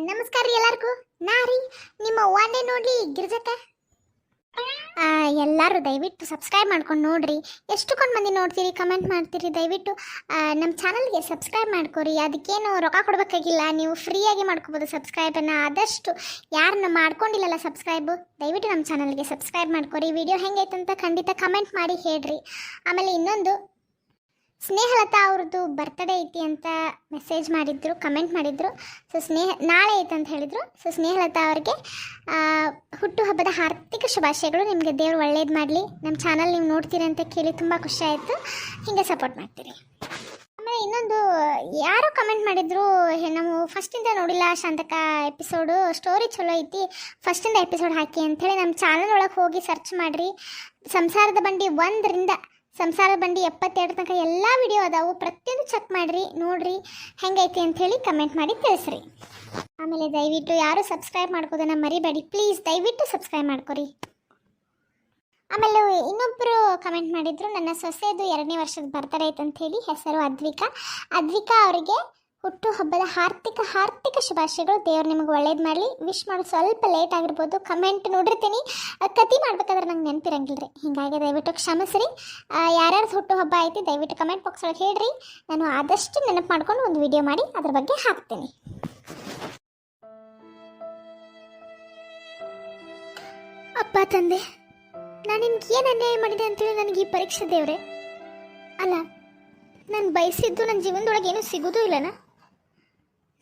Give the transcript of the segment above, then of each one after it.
ನಮಸ್ಕಾರ ರೀ ಎಲ್ಲರಿಗೂ. ನಾ ರೀ ನಿಮ್ಮ ಅವ್ವನೇ ನೋಡ್ರಿ ಗಿರ್ಜಕ್ಕ. ಎಲ್ಲರೂ ದಯವಿಟ್ಟು ಸಬ್ಸ್ಕ್ರೈಬ್ ಮಾಡ್ಕೊಂಡು ನೋಡ್ರಿ. ಎಷ್ಟುಕೊಂಡು ಮಂದಿ ನೋಡ್ತೀರಿ, ಕಮೆಂಟ್ ಮಾಡ್ತೀರಿ. ದಯವಿಟ್ಟು ನಮ್ಮ ಚಾನಲ್ಗೆ ಸಬ್ಸ್ಕ್ರೈಬ್ ಮಾಡ್ಕೊರಿ. ಅದಕ್ಕೇನು ರೊಕ್ಕ ಕೊಡಬೇಕಾಗಿಲ್ಲ, ನೀವು ಫ್ರೀಯಾಗಿ ಮಾಡ್ಕೋಬೋದು ಸಬ್ಸ್ಕ್ರೈಬನ್ನು. ಆದಷ್ಟು ಯಾರನ್ನ ಮಾಡ್ಕೊಂಡಿಲ್ಲಲ್ಲ ಸಬ್ಸ್ಕ್ರೈಬು, ದಯವಿಟ್ಟು ನಮ್ಮ ಚಾನಲ್ಗೆ ಸಬ್ಸ್ಕ್ರೈಬ್ ಮಾಡ್ಕೊರಿ. ವಿಡಿಯೋ ಹೆಂಗೈತಂತ ಖಂಡಿತ ಕಮೆಂಟ್ ಮಾಡಿ ಹೇಳ್ರಿ. ಆಮೇಲೆ ಇನ್ನೊಂದು, ಸ್ನೇಹಲತಾ ಅವ್ರದ್ದು ಬರ್ತ್ಡೇ ಐತಿ ಅಂತ ಮೆಸೇಜ್ ಮಾಡಿದ್ರು, ಕಮೆಂಟ್ ಮಾಡಿದ್ರು. ಸೊ ನಾಳೆ ಐತೆ ಅಂತ ಹೇಳಿದರು. ಸೊ ಸ್ನೇಹಲತಾ ಅವ್ರಿಗೆ ಹುಟ್ಟುಹಬ್ಬದ ಹಾರ್ದಿಕ ಶುಭಾಶಯಗಳು. ನಿಮಗೆ ದೇವ್ರು ಒಳ್ಳೇದು ಮಾಡಲಿ. ನಮ್ಮ ಚಾನಲ್ ನೀವು ನೋಡ್ತೀರಿ ಅಂತ ಕೇಳಿ ತುಂಬ ಖುಷಿ ಆಯಿತು. ಹೀಗೆ ಸಪೋರ್ಟ್ ಮಾಡ್ತೀರಿ. ಆಮೇಲೆ ಇನ್ನೊಂದು ಯಾರೋ ಕಮೆಂಟ್ ಮಾಡಿದ್ರು, ನಾವು ಫಸ್ಟಿಂದ ನೋಡಿಲ್ಲ ಶಾಂತಕ ಎಪಿಸೋಡು, ಸ್ಟೋರಿ ಚಲೋ ಐತಿ, ಫಸ್ಟಿಂದ ಎಪಿಸೋಡ್ ಹಾಕಿ ಅಂಥೇಳಿ. ನಮ್ಮ ಚಾನಲ್ ಒಳಗೆ ಹೋಗಿ ಸರ್ಚ್ ಮಾಡಿರಿ. ಸಂಸಾರದ ಬಂಡಿ 1ರಿಂದ ಸಂಸಾರ ಬಂಡಿ 72 ತನಕ ಎಲ್ಲ ವಿಡಿಯೋ ಅದಾವು. ಪ್ರತಿಯೊಂದು ಚೆಕ್ ಮಾಡಿರಿ, ನೋಡ್ರಿ ಹೆಂಗೈತಿ ಅಂಥೇಳಿ ಕಮೆಂಟ್ ಮಾಡಿ ತಿಳಿಸ್ರಿ. ಆಮೇಲೆ ದಯವಿಟ್ಟು ಯಾರು ಸಬ್ಸ್ಕ್ರೈಬ್ ಮಾಡ್ಕೋದನ್ನ ಮರಿಬೇಡಿ ಪ್ಲೀಸ್, ದಯವಿಟ್ಟು ಸಬ್ಸ್ಕ್ರೈಬ್ ಮಾಡ್ಕೊರಿ. ಆಮೇಲೆ ಇನ್ನೊಬ್ಬರು ಕಮೆಂಟ್ ಮಾಡಿದ್ರು, ನನ್ನ ಸೊಸೆದು 2ನೇ ವರ್ಷದ ಬರ್ತ್ಡೇ ಐತೆ ಅಂಥೇಳಿ. ಹೆಸರು ಅದ್ವಿಕಾ. ಅವರಿಗೆ ಹುಟ್ಟುಹಬ್ಬದ ಹಾರ್ದಿಕ ಶುಭಾಶಯಗಳು. ದೇವ್ರು ನಿಮಗೆ ಒಳ್ಳೇದು ಮಾಡಲಿ. ವಿಶ್ ಮಾಡೋದು ಸ್ವಲ್ಪ ಲೇಟ್ ಆಗಿರ್ಬೋದು, ಕಮೆಂಟ್ ನೋಡಿರ್ತೀನಿ, ಕತಿ ಮಾಡ್ಬೇಕಾದ್ರೆ ನಂಗೆ ನೆನಪಿರಂಗಿಲ್ಲ ರೀ. ಹೀಗಾಗಿ ದಯವಿಟ್ಟು ಕ್ಷಮಿಸ್ರಿ. ಯಾರ್ಯಾರ್ದು ಹುಟ್ಟುಹಬ್ಬ ಐತಿ ದಯವಿಟ್ಟು ಕಮೆಂಟ್ ಬಾಕ್ಸ್ ಒಳಗೆ ಹೇಳ್ರಿ. ನಾನು ಆದಷ್ಟು ನೆನಪು ಮಾಡ್ಕೊಂಡು ಒಂದು ವಿಡಿಯೋ ಮಾಡಿ ಅದ್ರ ಬಗ್ಗೆ ಹಾಕ್ತೀನಿ. ಅಪ್ಪ ತಂದೆ, ನಾನು ನಿಮ್ಗೆ ಏನು ಅನ್ಯಾಯ ಮಾಡಿದೆ ಅಂತೇಳಿ ನನಗೆ ಈ ಪರೀಕ್ಷೆ ದೇವ್ರೆ. ಅಲ್ಲ, ನಾನು ಬಯಸಿದ್ದು ನನ್ನ ಜೀವನದೊಳಗೆ ಏನೂ ಸಿಗೋದು ಇಲ್ಲನಾ?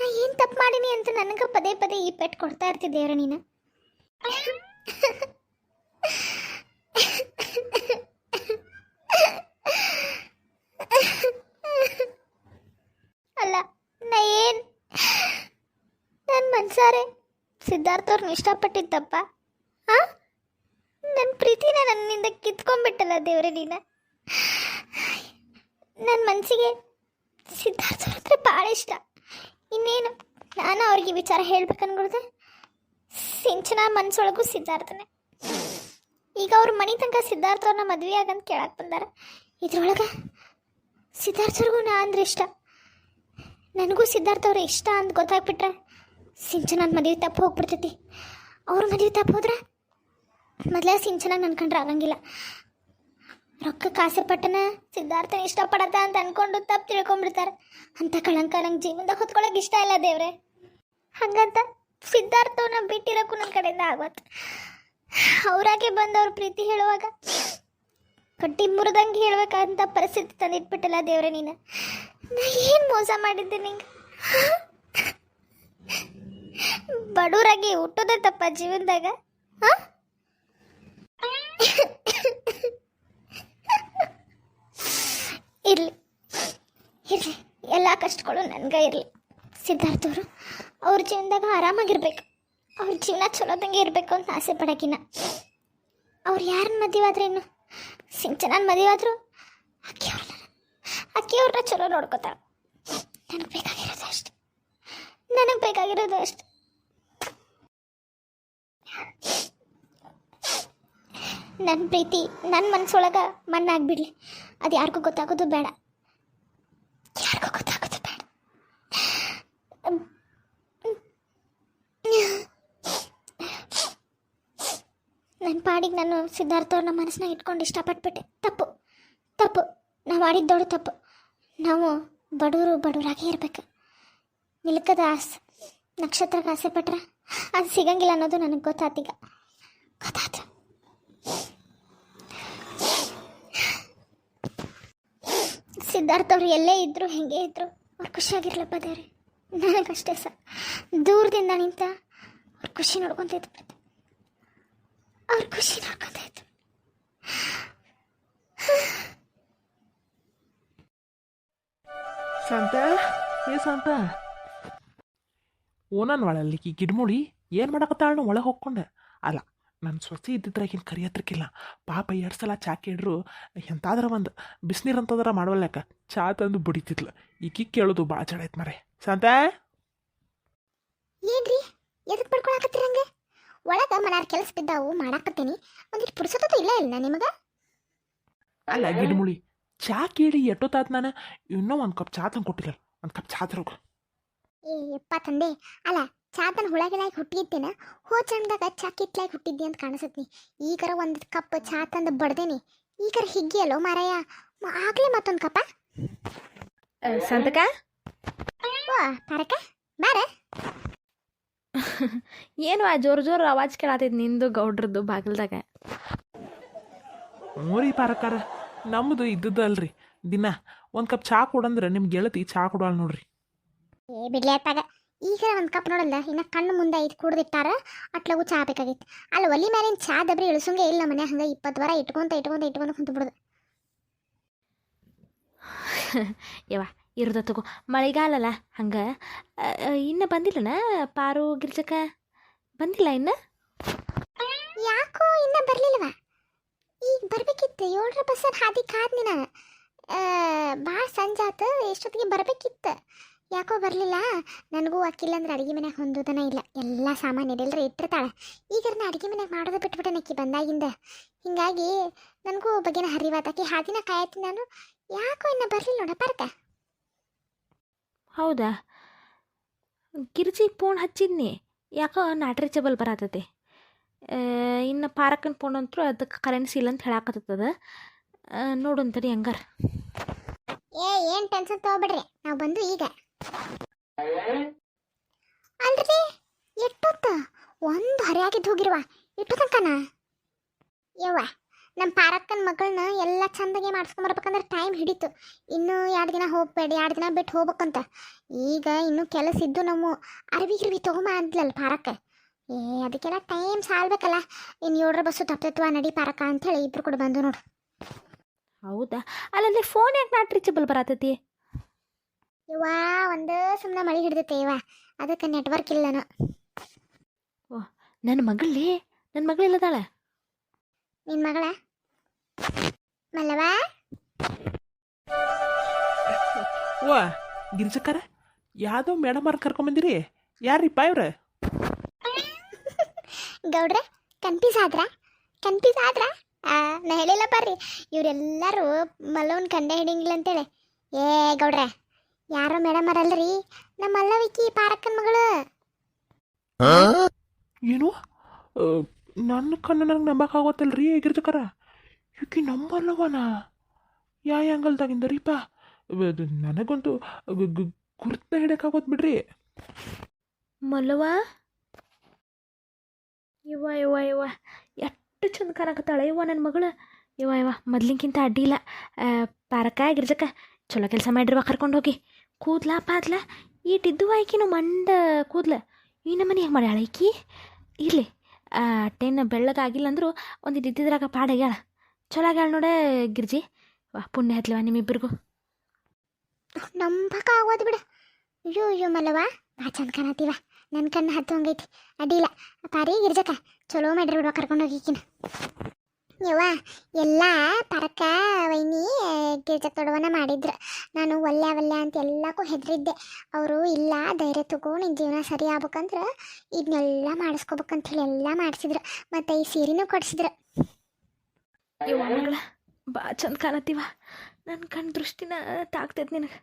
ನಾ ಏನು ತಪ್ಪು ಮಾಡೀನಿ ಅಂತ ನನಗೆ ಪದೇ ಪದೇ ಈ ಪೆಟ್ಟು ಕೊಡ್ತಾ ಇರ್ತಿದ್ದೇವ್ರ ನೀನು. ಅಲ್ಲ, ನನ್ನ ಮನ್ಸಾರೆ ಸಿದ್ಧಾರ್ಥ ಅವ್ರನ್ನ ಇಷ್ಟಪಟ್ಟಿದ್ದಪ್ಪ. ನನ್ನ ಪ್ರೀತಿನ ನನ್ನಿಂದ ಕಿತ್ಕೊಂಡ್ಬಿಟ್ಟಲ್ಲ ದೇವ್ರೆ ನೀನು. ನನ್ನ ಮನಸ್ಸಿಗೆ ಸಿದ್ಧಾರ್ಥ ಅವ್ರ ಹತ್ರ ಭಾಳ ಇಷ್ಟ. ಇನ್ನೇನು ನಾನು ಅವ್ರಿಗೆ ವಿಚಾರ ಹೇಳ್ಬೇಕನ್ಕೊಳ್ದೆ, ಸಿಂಚನ ಮನಸ್ಸೊಳಗೂ ಸಿದ್ಧಾರ್ಥನೇ. ಈಗ ಅವ್ರ ಮನೆ ತನಕ ಸಿದ್ಧಾರ್ಥ ಅವ್ರನ್ನ ಮದುವೆ ಆಗಂತ ಕೇಳಕ್ಕೆ ಬಂದಾರ. ಇದ್ರೊಳಗೆ ಸಿದ್ಧಾರ್ಥವ್ರಿಗೂ ನಾ ಅಂದ್ರೆ ಇಷ್ಟ, ನನಗೂ ಸಿದ್ಧಾರ್ಥ ಅವ್ರ ಇಷ್ಟ ಅಂತ ಗೊತ್ತಾಗ್ಬಿಟ್ರೆ ಸಿಂಚನ ಮದುವೆ ತಪ್ಪು ಹೋಗ್ಬಿಡ್ತೈತಿ. ಅವ್ರ ಮದುವೆ ತಪ್ಪು ಹೋದ್ರೆ ಮೊದಲೇ ಸಿಂಚನ ನನ್ಕಂಡ್ರೆ ಆಗಂಗಿಲ್ಲ. ರೊಕ್ಕಕ್ಕೆ ಆಸೆ ಪಟ್ಟನ ಸಿದ್ಧಾರ್ಥನ ಇಷ್ಟಪಡತ್ತ ಅಂತ ಅನ್ಕೊಂಡು ತಪ್ಪು ತಿಳ್ಕೊಂಡ್ಬಿಡ್ತಾರೆ. ಅಂಥ ಕಳಂಕ ನಂಗೆ ಜೀವನದಾಗ ಹೊತ್ಕೊಳಕ್ಕೆ ಇಷ್ಟ ಇಲ್ಲ ದೇವ್ರೆ. ಹಾಗಂತ ಸಿದ್ಧಾರ್ಥವನ್ನ ಬಿಟ್ಟಿರೋಕ್ಕೂ ನನ್ನ ಕಡೆಯಿಂದ ಆಗತ್ತೆ. ಅವರಾಗೆ ಬಂದವ್ರ ಪ್ರೀತಿ ಹೇಳುವಾಗ ಕಟ್ಟಿ ಮುರಿದಂಗೆ ಹೇಳ್ಬೇಕಂತ ಪರಿಸ್ಥಿತಿ ತಂದಿಟ್ಬಿಟ್ಟಲ್ಲ ದೇವ್ರೆ ನೀನು. ನಾ ಏನು ಮೋಸ ಮಾಡಿದ್ದೆ ನಿಂಗೆ? ಬಡವರಾಗಿ ಹುಟ್ಟೋದೇ ತಪ್ಪ ಜೀವನದಾಗ? ಇರಲಿ ಎಲ್ಲ ಕಷ್ಟಗಳು ನನಗೆ ಇರಲಿ. ಸಿದ್ಧಾರ್ಥವರು ಅವ್ರ ಜೀವನದಾಗ ಆರಾಮಾಗಿರ್ಬೇಕು, ಅವ್ರ ಜೀವನ ಚಲೋದಂಗೆ ಇರಬೇಕು ಅಂತ ಆಸೆ ಪಡೋಕಿನ ಅವ್ರು ಯಾರನ್ನ ಮದುವೆ ಆದ್ರೇನು, ಸಿಂಚನ ಮದುವೆ ಆದರೂ ಅಕ್ಕಿಯವ್ರನ್ನ ಚಲೋ ನೋಡ್ಕೋತಾಳೆ. ನನಗೆ ಬೇಕಾಗಿರೋದು ಅಷ್ಟೆ. ನನ್ನ ಪ್ರೀತಿ ನನ್ನ ಮನಸ್ಸೊಳಗೆ ಮಣ್ಣಾಗ್ಬಿಡ್ಲಿ. ಅದು ಯಾರಿಗೂ ಗೊತ್ತಾಗೋದು ಬೇಡ. ನನ್ನ ಪಾಡಿಗೆ ನಾನು ಸಿದ್ಧಾರ್ಥ ಅವ್ರನ್ನ ಮನಸ್ಸಿನಾಗ ಇಟ್ಕೊಂಡು ಇಷ್ಟಪಟ್ಬಿಟ್ಟೆ. ತಪ್ಪು ನಾವು ಮಾಡಿದ್ದೋಡು ತಪ್ಪು. ನಾವು ಬಡವರಾಗೇ ಇರ್ಬೇಕು. ನಿಲ್ಕದ ನಕ್ಷತ್ರಕ್ಕೆ ಆಸೆ ಪಟ್ರೆ ಅದು ಸಿಗಂಗಿಲ್ಲ ಅನ್ನೋದು ನನಗೆ ಗೊತ್ತಾತು. ಸಿದ್ಧಾರ್ಥ ಅವ್ರು ಎಲ್ಲೇ ಇದ್ರು ಹೆಂಗೆ ಇದ್ರು ಅವ್ರು ಖುಷಿಯಾಗಿರ್ಲಪ್ಪ ದೇವ್ರೆ. ನನಗಷ್ಟೇ ದೂರದಿಂದ ನಿಂತ ಅವ್ರ ಖುಷಿ ನೋಡ್ಕೊತ ಇತ್ತು. ಶಾಂತ, ಶಾಂತ, ಓನನ್ ಒಳಲ್ಲಿ ಈ ಗಿಡ್ಮುಳಿ ಏನು ಮಾಡಕತ್ತಾಳ? ಒಳಗೆ ಹೋಗ್ಕೊಂಡೆ. ಅಲ್ಲ, ನನ್ನ ಸೊಸೆ ಇದ್ದಿದ್ರಾಗೇನು ಕರಿಯತ್ರಕ್ಕಿಲ್ಲ. ಪಾಪ 2 ಸಲ ಚಾ ಕೇಳ್ರು ಎಂತಾದ್ರ ಒಂದು ಬಿಸಿನೀರು ಅಂತಂದ್ರೆ ಮಾಡವಲ್ಯಾಕ ಚಾ ತಂದು ಬಡಿತಿದ್ಲು. ಈಕಿ ಕೇಳೋದು ಭಾಳ ಚಡ ಆಯ್ತು ಮರೆ. ಶಾಂತ, ಏನ್ರಿ ಎದಕ್ಕೆ ಪಡ್ಕೊಳಕತ್ತೀರಂಗೆ? ಒಳಗೆ ಮನಾರ್ ಕೆಲಸ ಬಿದ್ದಾವು ಮಾಡಾಕತ್ತೀನಿ. ಒಂದಿಟ್ಟು ಪುರುಸೊತ್ತು ಇಲ್ಲ ನಿಮಗೆ? ಅಲ್ಲ ಗಿಡ್ಮುಳಿ, ಚಾ ಕೇಳಿ ಎಷ್ಟೊತ್ತಾಯ್ತು. ನಾನು ಇನ್ನೂ 1 ಕಪ್ ಚಾ ತಂದು ಕೊಟ್ಟಿಲ್ಲ. 1 ಕಪ್ ಚಾ ತರೋಗ. ಏ ಯಪ್ಪ ತಂದೆ, ಅಲ್ಲ ಚಾತನ ಹುಳಗಳಾಗಿ ಹುಟ್ಟಿದ್ದೇನೆ ಚಂದಾಗ ಚಾ ಕಿತ್ಲಾಗಿ ಹುಟ್ಟಿದ್ದಿ ಅಂತ ಕಾಣಿಸತ್ನಿ. ಈಗರ ಒಂದು ಕಪ್ ಚಾ ತಂದು ಬಡ್ದೇನಿ, ಈಗರ ಹಿಗ್ಗಿಯಲ್ಲೋ ಮಾರಾಯ. ಆಗ್ಲೇ ಮತ್ತೊಂದು ಕಪ್ಪ. ಸಂತಕ ಓ ಪಾರಕ ಬಾರ. ಏನು ಆ ಜೋರು ಜೋರು ಅವಾಜ್ ಕೇಳತೈತಿ ನಿಂದು ಗೌಡ್ರದ್ದು ಬಾಗಿಲ್ದಾಗ. ಮೂರಿ ಪಾರಕಾರ ನಮ್ಮದು ಇದ್ದದ್ದಲ್ರಿ. ದಿನ ಒಂದು ಕಪ್ ಚಾ ಕೊಡಂದ್ರೆ ನಿಮ್ಮ ಗೆಳತಿ ಚಾ ಕೊಡೋಲ್ಲ ನೋಡ್ರಿ. ಏ ಬಿಡ್ಲಿ ಆತಾಗ. ಈಗ ಒಂದು ಕಪ್ ನೋಡಲ್ಲ, ಇನ್ನು ಕಣ್ಣು ಮುಂದೆ ಐದು ಕುಡ್ದಿಟ್ಟಾರ ಅಟ್ಲಾಗೂ ಚಾ ಬೇಕಾಗಿತ್ತು. ಅಲ್ಲಿ ಒಲಿ ಮೇಲಿನ ಚಾ ದಬ್ರಿ ಇಳಿಸೋಂಗೆ ಇಲ್ಲ ಮನೆ. ಹಂಗೆ 20 ವಾರ ಇಟ್ಕೊಂತ ಕುಂತು ಬಿಡೋದು. ಯವ್ವ ಇರೋದ ತಗೋ, ಮಳೆಗಾಲಲ್ಲ ಹಂಗೆ. ಇನ್ನು ಬಂದಿಲ್ಲನ ಪಾರು ಗಿರ್ಜಕ್ಕ ಬಂದಿಲ್ಲ ಇನ್ನು? ಯಾಕೋ ಇನ್ನ ಬರ್ಲಿಲ್ವ? ಈಗ ಬರ್ಬೇಕಿತ್ತು. 7ರ ಬಸ್ಸಲ್ಲಿ ಹಾದಿ ಕಾದ್ನಿ ನಾನು. ಭಾಳ ಸಂಜಾತ, ಎಷ್ಟೊತ್ತಿಗೆ ಬರ್ಬೇಕಿತ್ತು. ಯಾಕೋ ಬರಲಿಲ್ಲ. ನನಗೂ ಅಕ್ಕಿಲ್ಲ ಅಂದ್ರೆ ಅಡುಗೆ ಮನ್ಯಾಗ ಹೊಂದೋದನ ಇಲ್ಲ. ಎಲ್ಲ ಸಾಮಾನು ಎಲ್ಲರ ಇಟ್ಟಿರ್ತಾಳೆ. ಈಗ ನಾ ಅಡುಗೆ ಮನ್ಯಾಗ ಮಾಡೋದು ಬಿಟ್ಬಿಟ್ಟೆ ಅಕ್ಕಿ ಬಂದಾಗಿಂದ. ಹಿಂಗಾಗಿ ನನಗೂ ಬಗ್ಗೆನ ಹರಿವಾತಾಕಿ ಹಾದಿನ ಕಾಯತ್ತೀನಿ ನಾನು. ಯಾಕೋ ಇನ್ನು ಬರಲಿಲ್ಲ ನೋಡ ಪಾರ್ಕ. ಹೌದಾ? ಗಿರ್ಜಿಗೆ ಫೋನ್ ಹಚ್ಚಿದ್ನಿ, ಯಾಕೋ ನಾಟ್ ರೀಚಬಲ್ ಬರತೈತಿ. ಇನ್ನು ಪಾರಕ್ಕನ ಫೋನ್ ಅಂತೂ ಅದಕ್ಕೆ ಕರೆನ್ಸಿ ಇಲ್ಲ ಅಂತ ಹೇಳಾಕತ್ತದ. ನೋಡೋಂತಡಿ ಹಂಗಾರ. ಏನು ಟೆನ್ಷನ್ ತಗೋಬೇಡ್ರಿ, ನಾವು ಬಂದು ಈಗ. ಅಲ್ರಿ ಎಷ್ಟೊತ್ತು? ಒಂದು ಹರಿಯಾಗಿದ್ದು ಹೋಗಿರುವ ಇಟ್ಟು ತನಕನ? ಯವ್ವ ನಮ್ಮ ಪಾರಕ್ಕನ ಮಗಳನ್ನ ಎಲ್ಲ ಚಂದಾಗೆ ಮಾಡಿಸ್ಕೊಂಬರ್ಬೇಕಂದ್ರೆ ಟೈಮ್ ಹಿಡಿತು. ಇನ್ನೂ 2 ದಿನ ಹೋಗ್ಬೇಡಿ, 2 ದಿನ ಬಿಟ್ಟು ಹೋಗ್ಬೇಕಂತ. ಈಗ ಇನ್ನೂ ಕೆಲಸ ಇದ್ದು ನಮ್ಮ ಅರ್ವಿ ತೊಗೊಂಬ ಅಂದ್ಲಲ್ಲ ಪಾರಕ್ಕ. ಅದಕ್ಕೆಲ್ಲ ಟೈಮ್ ಸಾಲ್ಬೇಕಲ್ಲ. ಇನ್ನು 7ರ ಬಸ್ಸು ತಪ್ತತ್ವ ನಡಿ ಪಾರಕ್ಕ ಅಂಥೇಳಿ ಇಬ್ರು ಕೂಡ ಬಂದು ನೋಡು. ಹೌದಾ? ಅಲ್ಲಲ್ಲಿ ಫೋನ್ ಯಾಕೆ ನಾಟ್ ರೀಚಬಲ್ ಬರತೈತಿ? ಇವ ಒಂದು ಸುಮ್ಮನೆ ಮಳೆ ಹಿಡಿದೈತೆ ಇವ, ಅದಕ್ಕೆ ನೆಟ್ವರ್ಕ್ ಇಲ್ಲನು. ಓ ನನ್ನ ಮಗಳಿಲ್ಲದಾಳೆ. ನಿನ್ನ ಮಗಳ ಮಲ್ಲವ? ಓ ಗಿರ್ಜಕ್ಕರ ಯಾವುದೋ ಮೇಡಮ್ ಅವ್ರು ಕರ್ಕೊಂಬಂದಿರಿ. ಯಾರಿಪ್ಪ ಇವ್ರ? ಗೌಡ್ರೆ ಕನ್ಫ್ಯೂಸ್ ಆದ್ರ? ನಾ ಹೇಳಿಲ್ಲ ಬರ್ರಿ, ಇವರೆಲ್ಲರೂ ಮಲ್ಲವನ್ ಕಂಡೆ ಹಿಡಿಂಗಿಲ್ಲ ಅಂತೇಳಿ. ಏ ಗೌಡ್ರೆ, ಯಾರೋ ಮೇಡಮ್ ಅರಲ್ರಿ, ನಮ್ಮ ಮಲ್ಲವಿಕ್ಕಿ ಪಾರಕ್ಕನ ಮಗಳು. ಏನು? ನನ್ನ ಕಣ್ಣು ನನಗೆ ನಂಬಕ್ಕಾಗೋತ್ತಲ್ರಿ ಗಿರ್ಜಕ್ಕರ. ಈಕಿ ನಂಬಲ್ಲವನ? ಯಾ ಆ್ಯಂಗಲ್ದಾಗಿಂದ ರೀಪ? ನನಗಂತೂ ಗುರ್ತ ಹಿಡಿಯೋಕ್ಕಾಗೋದು ಬಿಡ್ರಿ. ಮಲ್ಲವ ಇವ ಎಷ್ಟು ಚಂದ ಕಾಣಕತ್ತಾಳೆ ಇವ ನನ್ನ ಮಗಳು. ಇವ ಮೊದ್ಲಿನ್ಕಿಂತ ಅಡ್ಡಿ ಇಲ್ಲ. ಪಾರಕ್ಕ ಗಿರ್ಜಕ್ಕ ಚಲೋ ಕೆಲಸ ಮಾಡಿರುವ ಕರ್ಕೊಂಡು ಹೋಗಿ. ಕೂದ್ಲ ಪಾದ್ಲ ಈಟಿದ್ದು ಆಯ್ಕಿನು ಮಂಡ ಕೂದ್ಲ ಈ ನಮ್ಮನೆ ಹೆಂಗೆ ಮಾಡ್ಯಾಳ ಈಕಿ. ಇರಲಿ, ಟೆನ್ ಬೆಳ್ಳಗಾಗಿಲ್ಲ ಅಂದರೂ ಒಂದು ಇದ್ದಿದ್ರಾಗ ಪಾಡಾಗ್ಯಾಳ. ಚಲೋ ಆಗ್ಯಾಳ ನೋಡ ಗಿರ್ಜಿ. ಪುಣ್ಯ ಹತ್ಲವ ನಿಮ್ಮಿಬ್ಬರಿಗೂ. ನಂಬಕ್ಕಾಗೋದು ಬಿಡು. ಅಯ್ಯೋ ಮಲ್ಲವ ಬಾ ಚಂದ ಕಾಣತ್ತೀವ. ನನ್ನ ಕಣ್ಣು ಹತ್ತುವಂಗೈತಿ. ಅಡ್ಡಿಲ್ಲ ಪಾರಿ ಗಿರ್ಜಕ್ಕ ಚಲೋ ಮಾಡ್ರಿ ಬಿಡುವ ಕರ್ಕೊಂಡು ಹೋಗಿಕಿನ. ಯವ್ವ ಎಲ್ಲ ಪರಕ್ಕ ವೈನಿ ಗಿರ್ಜಕ್ ತೊಡವನ ಮಾಡಿದ್ರು. ನಾನು ಒಲ್ಲೆ ಅಂತ ಎಲ್ಲಕ್ಕೂ ಹೆದರಿದ್ದೆ. ಅವರು ಇಲ್ಲ ಧೈರ್ಯ ತಗೋ, ನಿನ್ನ ಜೀವನ ಸರಿ ಆಗ್ಬೇಕಂದ್ರೆ ಇದನ್ನೆಲ್ಲ ಮಾಡಿಸ್ಕೋಬೇಕಂತ ಹೇಳಿ ಎಲ್ಲ ಮಾಡಿಸಿದ್ರು. ಮತ್ತು ಈ ಸೀರೆನೂ ಕೊಡಿಸಿದ್ರು. ಇವ ಮಗಳ ಬಾ ಚಂದ ಕಾಣತ್ತೀವ. ನನ್ನ ಕಣ್ಣು ದೃಷ್ಟಿನ ತಾಗ್ತೈತೆ ನಿನಗೆ.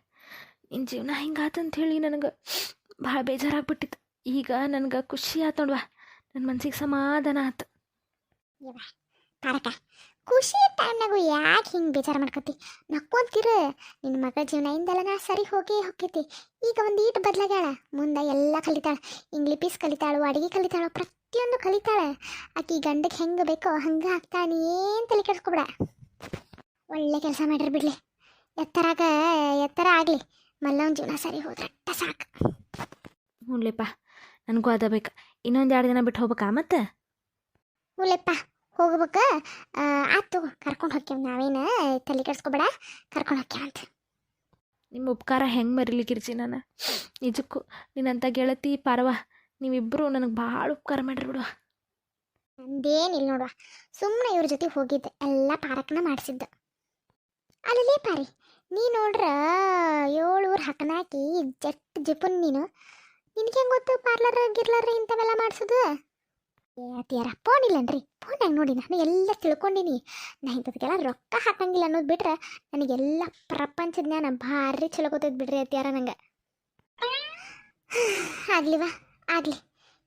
ನಿನ್ನ ಜೀವನ ಹಿಂಗಾತಂತ ಹೇಳಿ ನನಗೆ ಭಾಳ ಬೇಜಾರಾಗ್ಬಿಟ್ಟಿತ್ತು. ಈಗ ನನಗೆ ಖುಷಿ ಆತು ನೋಡ್ವಾ, ನನ್ನ ಮನ್ಸಿಗೆ ಸಮಾಧಾನ ಆತು. ಯವ್ವ ಪಾರಕ್ಕ, ಖುಷಿ ಟೈಮ್ನಾಗೂ ಯಾಕೆ ಹಿಂಗೆ ಬೇಜಾರು ಮಾಡ್ಕೊತಿ? ನಕ್ಕೊಂತೀರ. ನಿನ್ನ ಮಗಳ ಜೀವನ ಇಂದೆಲ್ಲ ಸರಿ ಹೋಗೈತಿ. ಈಗ ಒಂದು ಈಟು ಬದಲಾಗ್ಯಾಳ. ಮುಂದೆ ಎಲ್ಲ ಕಲಿತಾಳೆ. ಇಂಗ್ಲಿಷ್ ಕಲಿತಾಳು, ಅಡುಗೆ ಕಲಿತಾಳು, ಪ್ರತಿಯೊಂದು ಕಲಿತಾಳೆ. ಆಕಿ ಗಂಡಕ್ಕೆ ಹೆಂಗೆ ಬೇಕೋ ಹಂಗೆ ಆಗ್ತಾಳೆ. ನೀ ಏನು ತಲೆ ಕೆಡಿಸ್ಕೊಬೇಡ. ಒಳ್ಳೆ ಕೆಲಸ ಮಾಡಿರಿ ಬಿಡ್ಲಿ. ಎತ್ತರ ಆಗಲಿ. ಮಲ್ಲವನ ಜೀವನ ಸರಿ ಹೋದ್ರೆ ಸಾಕು. ಹ್ಞೂಲೆಪ್ಪ, ನನಗೂ ಅದ ಬೇಕು. ಇನ್ನೊಂದು 2 ದಿನ ಬಿಟ್ಟು ಹೋಗ್ಬೇಕಾ ಮತ್ತೆ? ಹ್ಞೂಲೆಪ್ಪ ಹೋಗ್ಬೇಕ. ಆತು ಕರ್ಕೊಂಡು ಹೋಗ್ತೇವೆ. ನಾವೇನು ತಲೆ ಕೆಡಿಸ್ಕೊಬೇಡ, ಕರ್ಕೊಂಡು ಹೋಗ್ತೇವಂತ. ನಿಮ್ಮ ಉಪಕಾರ ಹೆಂಗೆ ಮರಿಲಿ ಗಿರ್ಜಿ ನಾನು. ನಿಜಕ್ಕೂ ನೀನಂತ ಗೆಳತಿ ಪಾರವ, ನೀವಿಬ್ಬರು ನನಗೆ ಭಾಳ ಉಪಕಾರ ಮಾಡಿರಿ ಬಿಡುವ. ನಂದೇನಿಲ್ಲ ನೋಡುವ, ಸುಮ್ಮನೆ ಇವ್ರ ಜೊತೆ ಹೋಗಿದ್ದೆ. ಎಲ್ಲ ಪಾರಕ್ಕನ ಮಾಡಿಸಿದ್ದ. ಅಲ್ಲೇ ಪಾರಿ, ನೀ ನೋಡ್ರ 7 ಊರು ಹಾಕನಾಕಿ ಜಟ್ ಜಿಪುನ್ ನೀನು. ನಿನಗೆ ಹೆಂಗೆ ಗೊತ್ತು ಪಾರ್ಲರ್ ಗಿರ್ಲರ್ ಇಂಥವೆಲ್ಲ ಮಾಡಿಸೋದು? ಅತಿಯಾರ ಫೋನ್ ಇಲ್ಲನ್ರಿ, ಫೋನ್ಯಾಗ ನೋಡಿ ನಾನು ಎಲ್ಲ ತಿಳ್ಕೊಂಡಿನಿ. ನಾ ಇಂಥದಕ್ಕೆಲ್ಲ ರೊಕ್ಕ ಹಾಕಂಗಿಲ್ಲ ಅನ್ನೋದು ಬಿಟ್ರೆ ನನಗೆಲ್ಲ ಪ್ರಪಂಚದ ಜ್ಞಾನ ಭಾರಿ ಚಲೋ ಗೊತ್ತೈತೆ ಬಿಡ್ರಿ ಅತಿಯಾರ ನಂಗೆ. ಆಗ್ಲಿವ ಆಗಲಿ,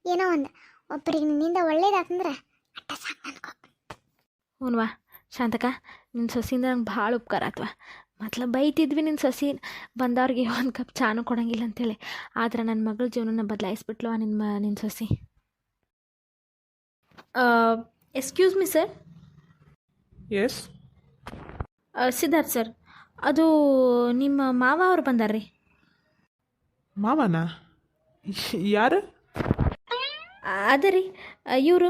ಏನೋ ಒಂದು ಒಬ್ಬರಿಗೆ ನಿನ್ನಿಂದ ಒಳ್ಳೇದಾತಂದ್ರೆ ಅಟ್ಟ ಸಾಕು ಅನ್ಕೋ. ಹ್ಞೂನ್ವಾ ಶಾಂತಕ, ನಿನ್ನ ಸೊಸಿಯಿಂದ ನಂಗೆ ಭಾಳ ಉಪಕಾರ ಆತ್ವ. ಮೊದ್ಲು ಬೈತಿದ್ವಿ ನಿನ್ನ ಸೊಸಿ ಬಂದವ್ರಿಗೆ ಒಂದು ಕಪ್ ಚಾನು ಕೊಡಂಗಿಲ್ಲ ಅಂತೇಳಿ. ಆದ್ರೆ ನನ್ನ ಮಗಳ ಜೀವನನ ಬದಲಾಯಿಸ್ಬಿಟ್ಲವ ನಿನ್ನ ಸೊಸಿ. Excuse me sir. Yes. Siddharth sir, ಅದು ನಿಮ್ಮ ಮಾವ ಅವ್ರು ಬಂದಾರ್ರಿ. ಮಾವನ? ಯಾರು? ಅದೇ ರೀ, ಇವರು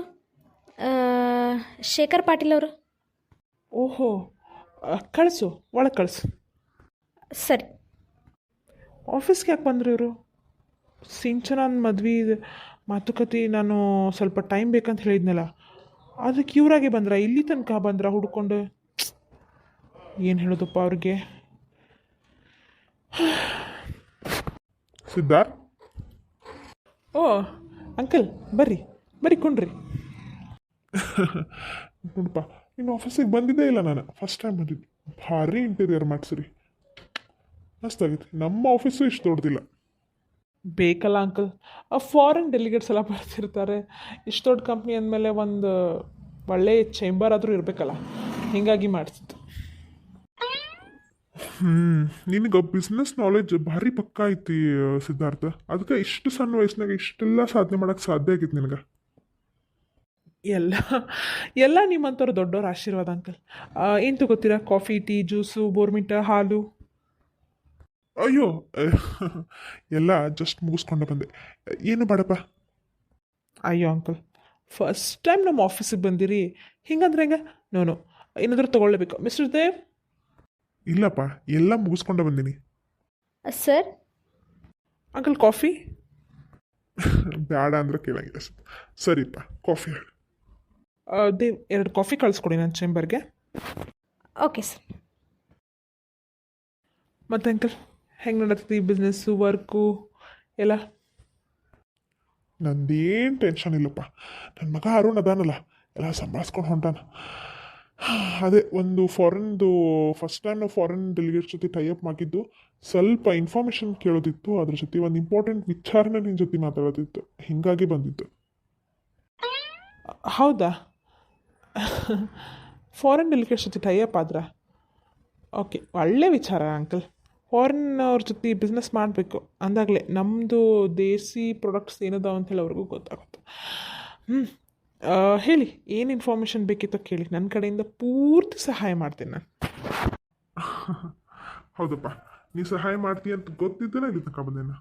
ಶೇಖರ್ ಪಾಟೀಲ್ ಅವರು. ಓಹೋ, ಕಳಿಸು, ಒಳಗೆ ಕಳಿಸು. ಸರಿ. ಆಫೀಸ್ಗೆ ಯಾಕೆ ಬಂದರು ಇವರು? ಸಿಂಚನನ್ ಮದ್ವೆ ಮಾತುಕತೆ ನಾನು ಸ್ವಲ್ಪ ಟೈಮ್ ಬೇಕಂತ ಹೇಳಿದ್ನಲ್ಲ, ಅದಕ್ಕೆ ಇವರಾಗೆ ಬಂದ್ರ? ಇಲ್ಲಿ ತನಕ ಬಂದ್ರ ಹುಡ್ಕೊಂಡು? ಏನು ಹೇಳೋದಪ್ಪ ಅವ್ರಿಗೆ? ಸಿದ್ಧಾರ್ಥ್, ಓ ಅಂಕಲ್, ಬರ್ರಿ ಬರ್ರಿ ಕೊಂಡ್ರಿ. ನೋಡಪ್ಪ, ಇನ್ನು ಆಫೀಸಿಗೆ ಬಂದಿದ್ದೇ ಇಲ್ಲ ನಾನು. ಫಸ್ಟ್ ಟೈಮ್ ಬಂದಿದ್ದು. ಭಾರಿ ಇಂಟೀರಿಯರ್ ಮಾಡಿಸ್ರಿ, ಮಸ್ತಾಗಿತ್ತು. ನಮ್ಮ ಆಫೀಸು ಇಷ್ಟು ದೊಡ್ಡದಿಲ್ಲ. ಬೇಕಲ್ಲ ಅಂಕಲ್, ಫಾರಿನ್ ಡೆಲಿಗೇಟ್ಸ್ ಎಲ್ಲ ಬರ್ತಿರ್ತಾರೆ. ಇಷ್ಟು ದೊಡ್ಡ ಕಂಪ್ನಿ ಅಂದಮೇಲೆ ಒಂದು ಒಳ್ಳೆ ಚೇಂಬರ್ ಆದರೂ ಇರಬೇಕಲ್ಲ, ಹೀಗಾಗಿ ಮಾಡಿಸಿದ್ದು. ನಿನಗೆ ಬಿಸ್ನೆಸ್ ನಾಲೆಜ್ ಭಾರಿ ಪಕ್ಕಾ ಐತಿ ಸಿದ್ಧಾರ್ಥ. ಅದಕ್ಕೆ ಇಷ್ಟು ಸಣ್ಣ ವಯಸ್ಸಿನಾಗ ಇಷ್ಟೆಲ್ಲ ಸಾಧನೆ ಮಾಡೋಕ್ಕೆ ಸಾಧ್ಯ ಆಗಿತ್ತು ನಿನಗೆ. ಎಲ್ಲ ಎಲ್ಲ ನಿಮ್ಮಂಥವ್ರು ದೊಡ್ಡವ್ರ ಆಶೀರ್ವಾದ ಅಂಕಲ್. ಏನು ತಗೋತೀರಾ? ಕಾಫಿ, ಟೀ, ಜ್ಯೂಸು, ಬೋರ್ಮಿಟ, ಹಾಲು? ಅಯ್ಯೋ, ಎಲ್ಲ ಜಸ್ಟ್ ಮುಗಿಸ್ಕೊಂಡೆ ಬಂದೆ. ಏನು ಬೇಡಪ್ಪ. ಅಯ್ಯೋ ಅಂಕಲ್, ಫಸ್ಟ್ ಟೈಮ್ ನಮ್ಮ ಆಫೀಸಿಗೆ ಬಂದಿರಿ, ಹಿಂಗಂದ್ರೆ ಹೆಂಗೆ? ನೋ, ಏನಾದರೂ ತೊಗೊಳ್ಬೇಕು. ಮಿಸ್ಟರ್ ದೇವ್? ಇಲ್ಲಪ್ಪ, ಎಲ್ಲ ಮುಗಿಸ್ಕೊಂಡೆ ಬಂದೀನಿ. ಸರ್. Uncle coffee? ಬೇಡ ಅಂದ್ರೆ ಕೇಳಂಗಿಲ್ಲ. ಸರಿಪ್ಪ, ಕಾಫಿ ಹೇಳಿ. ದೇವ್, 2 ಕಾಫಿ ಕಳಿಸ್ಕೊಡಿ ನನ್ನ ಚೇಂಬರ್ಗೆ. Okay sir. ಮತ್ತು ಅಂಕಲ್, ಹೆಂಗೆ ನಡೀತದೆ ಈ ಬಿಸ್ನೆಸ್ಸು, ವರ್ಕು ಎಲ್ಲ? ನಂದೇನು ಟೆನ್ಷನ್ ಇಲ್ಲಪ್ಪ. ನನ್ನ ಮಗ ಅರುಣ್ ಅದಾನಲ್ಲ, ಎಲ್ಲ ಸಂಭಾಳಿಸ್ಕೊಂಡು ಹೊಂಟಾನ. ಅದೇ ಒಂದು ಫಸ್ಟ್ ಟೈಮ್ ನಾವು ಫಾರಿನ್ ಡೆಲಿಗೇಟ್ಸ್ ಜೊತೆ ಟೈಅಪ್ ಮಾಡಿದ್ದು. ಸ್ವಲ್ಪ ಇನ್ಫಾರ್ಮೇಷನ್ ಕೇಳೋದಿತ್ತು, ಅದ್ರ ಜೊತೆ ಒಂದು ಇಂಪಾರ್ಟೆಂಟ್ ವಿಚಾರನೆ ನಿನ್ನ ಜೊತೆ ಮಾತಾಡೋದಿತ್ತು, ಹೀಗಾಗಿ ಬಂದಿತ್ತು. ಹೌದಾ? ಫಾರಿನ್ ಡೆಲಿಗೇಟ್ಸ್ ಜೊತೆ ಟೈಅಪ್ ಆದ್ರೆ ಓಕೆ, ಒಳ್ಳೆ ವಿಚಾರ ಅಂಕಲ್. ಫಾರಿನ್ ಅವ್ರ ಜೊತೆ ಬಿಸ್ನೆಸ್ ಮಾಡಬೇಕು ಅಂದಾಗಲೇ ನಮ್ಮದು ದೇಸಿ ಪ್ರಾಡಕ್ಟ್ಸ್ ಏನದಾವ ಅಂಥೇಳಿ ಅವ್ರಿಗೂ ಗೊತ್ತಾಗುತ್ತೆ. ಹೇಳಿ, ಏನು ಇನ್ಫಾರ್ಮೇಷನ್ ಬೇಕಿತ್ತೋ ಕೇಳಿ, ನನ್ನ ಕಡೆಯಿಂದ ಪೂರ್ತಿ ಸಹಾಯ ಮಾಡ್ತೀನಿ ನಾನು. ಹೌದಪ್ಪ, ನೀ ಸಹಾಯ ಮಾಡ್ತೀಯ ಅಂತ ಗೊತ್ತಿದ್ದೇನೆ ಇಲ್ಲಿ ತನಕ ಬಂದೇನ.